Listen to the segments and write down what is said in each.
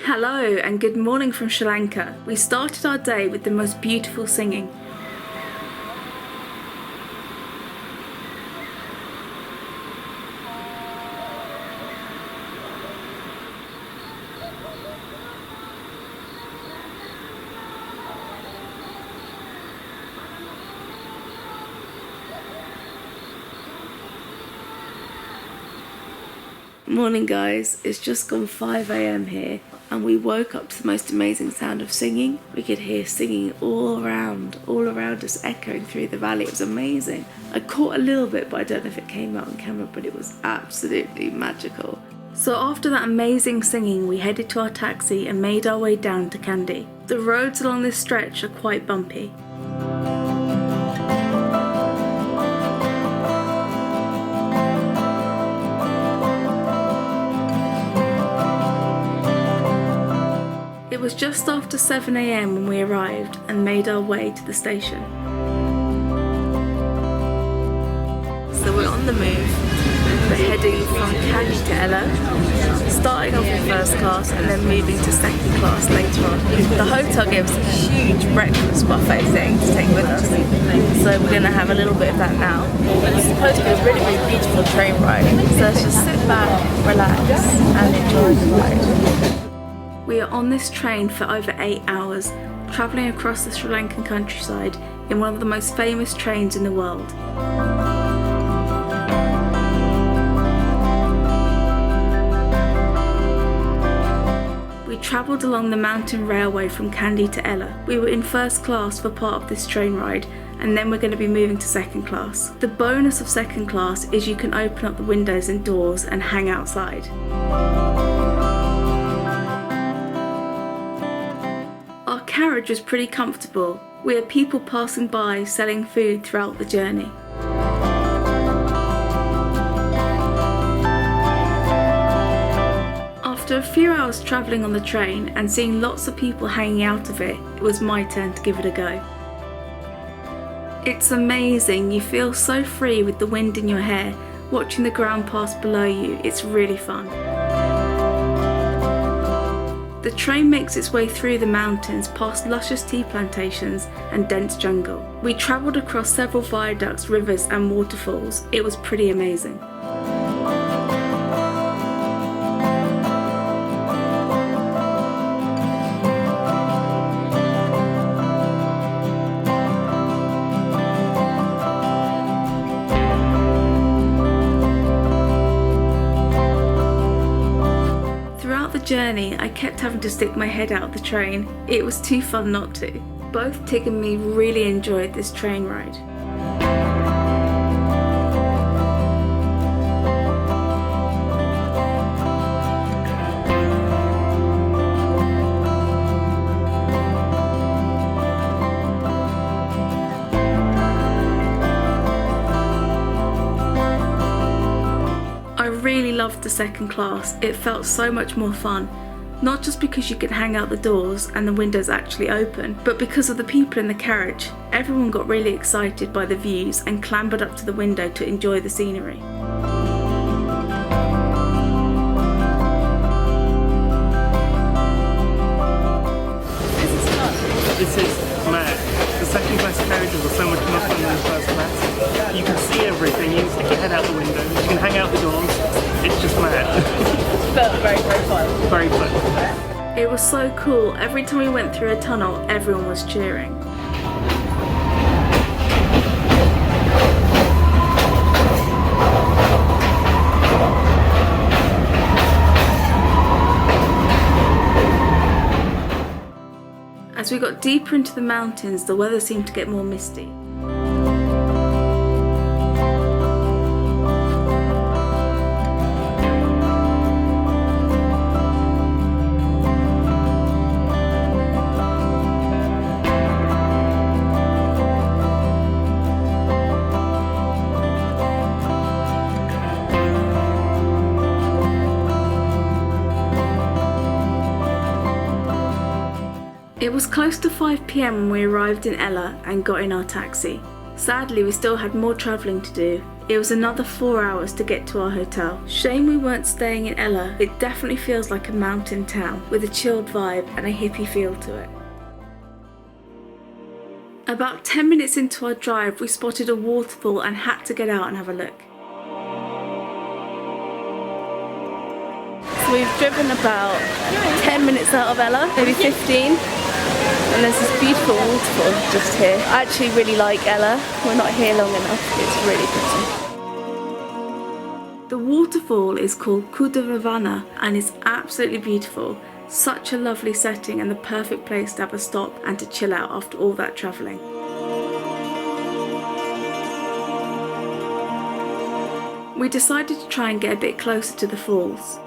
Hello and good morning from Sri Lanka. We started our day with the most beautiful singing. Morning guys, it's just gone 5 AM here and we woke up to the most amazing sound of singing. We could hear singing all around us, echoing through the valley. It was amazing. I caught a little bit, but I don't know if it came out on camera, but it was absolutely magical. So after that amazing singing, we headed to our taxi and made our way down to Kandy. The roads along this stretch are quite bumpy. It was just after 7 AM when we arrived and made our way to the station. So we're on the move. We're heading from Kandy to Ella, starting off in first class and then moving to second class later on. The hotel gave us a huge breakfast buffet thing to take with us, so we're going to have a little bit of that now. It's supposed to be a really, really beautiful train ride, so let's just sit back, relax and enjoy the ride. We are on this train for over 8 hours, travelling across the Sri Lankan countryside in one of the most famous trains in the world. We travelled along the mountain railway from Kandy to Ella. We were in first class for part of this train ride, and then we're going to be moving to second class. The bonus of second class is you can open up the windows and doors and hang outside. Our carriage was pretty comfortable. We had people passing by selling food throughout the journey. After a few hours travelling on the train and seeing lots of people hanging out of it, it was my turn to give it a go. It's amazing, you feel so free with the wind in your hair, watching the ground pass below you. It's really fun. The train makes its way through the mountains past luscious tea plantations and dense jungle. We travelled across several viaducts, rivers and waterfalls. It was pretty amazing. Journey, I kept having to stick my head out of the train. It was too fun not to. Both Tig and me really enjoyed this train ride. I really loved the second class. It felt so much more fun, not just because you could hang out the doors and the windows actually open, but because of the people in the carriage. Everyone got really excited by the views and clambered up to the window to enjoy the scenery. This is mad. The second class carriages are so much more fun than the first class. You can see everything, you can stick your head out the window, you can hang out the doors. It's just mad. Felt very, very fun. Very fun. It was so cool. Every time we went through a tunnel, everyone was cheering. As we got deeper into the mountains, the weather seemed to get more misty. It was close to 5 PM when we arrived in Ella and got in our taxi. Sadly, we still had more travelling to do. It was another 4 hours to get to our hotel. Shame we weren't staying in Ella. It definitely feels like a mountain town with a chilled vibe and a hippie feel to it. About 10 minutes into our drive, we spotted a waterfall and had to get out and have a look. So we've driven about 10 minutes out of Ella, maybe 15. And there's this beautiful waterfall just here. I actually really like Ella. We're not here long enough. It's really pretty. The waterfall is called Kudaravana and is absolutely beautiful. Such a lovely setting and the perfect place to have a stop and to chill out after all that travelling. We decided to try and get a bit closer to the falls.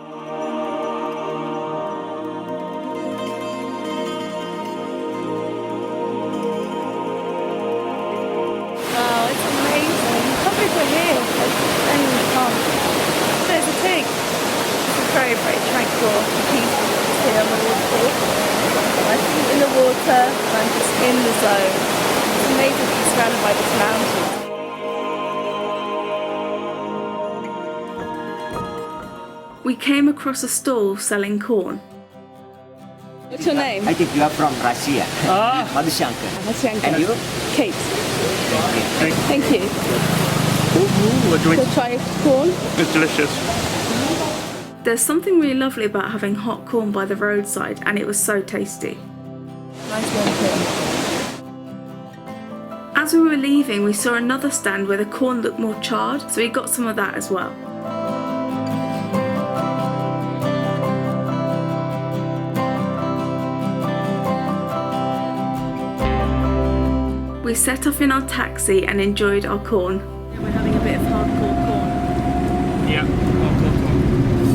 Very, very tranquil and peaceful here on the waterfall. My feet in the water, I'm just in the zone. It's amazing to be surrounded by this mountain. We came across a stall selling corn. What's your name? I think you are from Russia. Madhushanka. And you? Kate. Thank you. Thank you. Ooh, So try corn. it's delicious. There's something really lovely about having hot corn by the roadside, and it was so tasty. Nice one too. As we were leaving, we saw another stand where the corn looked more charred, so we got some of that as well. We set off in our taxi and enjoyed our corn. We're having a bit of hardcore corn. Yeah.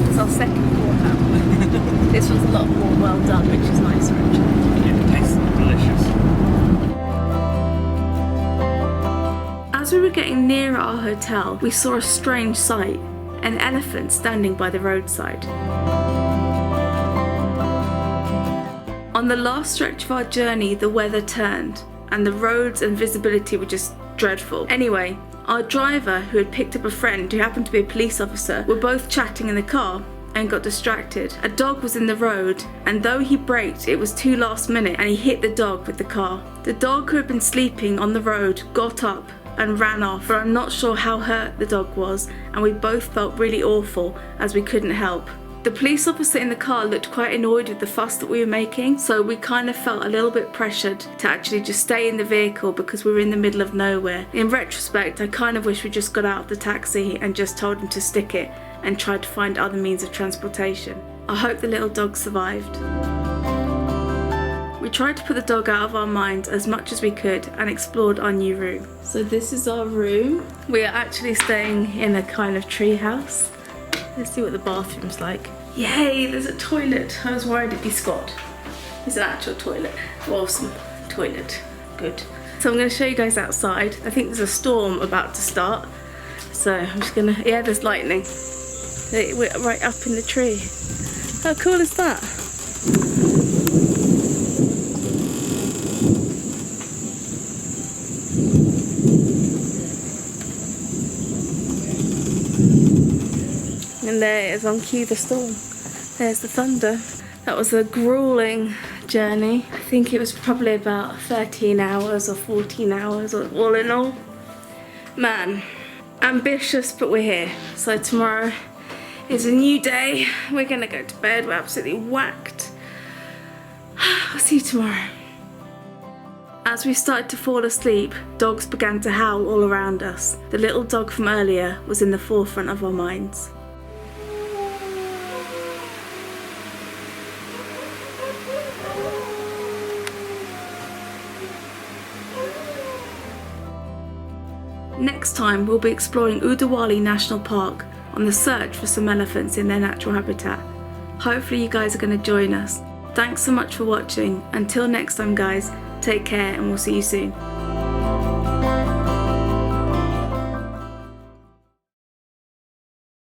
It's our second corn now. This one's a lot more well done, which is nicer actually. Yeah, it tastes delicious. As we were getting nearer our hotel, we saw a strange sight, an elephant standing by the roadside. On the last stretch of our journey, the weather turned, and the roads and visibility were just dreadful. Anyway, our driver, who had picked up a friend who happened to be a police officer, were both chatting in the car and got distracted. A dog was in the road, and though he braked, it was too last minute and he hit the dog with the car. The dog, who had been sleeping on the road, got up and ran off, but I'm not sure how hurt the dog was, and we both felt really awful as we couldn't help. The police officer in the car looked quite annoyed with the fuss that we were making, so we kind of felt a little bit pressured to actually just stay in the vehicle because we were in the middle of nowhere. In retrospect, I kind of wish we just got out of the taxi and just told him to stick it and tried to find other means of transportation. I hope the little dog survived. We tried to put the dog out of our minds as much as we could and explored our new room. So this is our room. We are actually staying in a kind of treehouse. Let's see what the bathroom's like. Yay, there's a toilet. I was worried it'd be Scott. It's an actual toilet. Awesome toilet. Good. So I'm going to show you guys outside. I think there's a storm about to start. So I'm just going to, yeah, there's lightning. We're right up in the tree. How cool is that? And there it is on cue, the storm. There's the thunder. That was a grueling journey. I think it was probably about 13 hours or 14 hours all in all. Man, ambitious, but we're here. So tomorrow is a new day. We're gonna go to bed. We're absolutely whacked. I'll see you tomorrow. As we started to fall asleep, dogs began to howl all around us. The little dog from earlier was in the forefront of our minds. Next time we'll be exploring Udawali National Park on the search for some elephants in their natural habitat. Hopefully you guys are going to join us. Thanks so much for watching. Until next time guys, take care and we'll see you soon.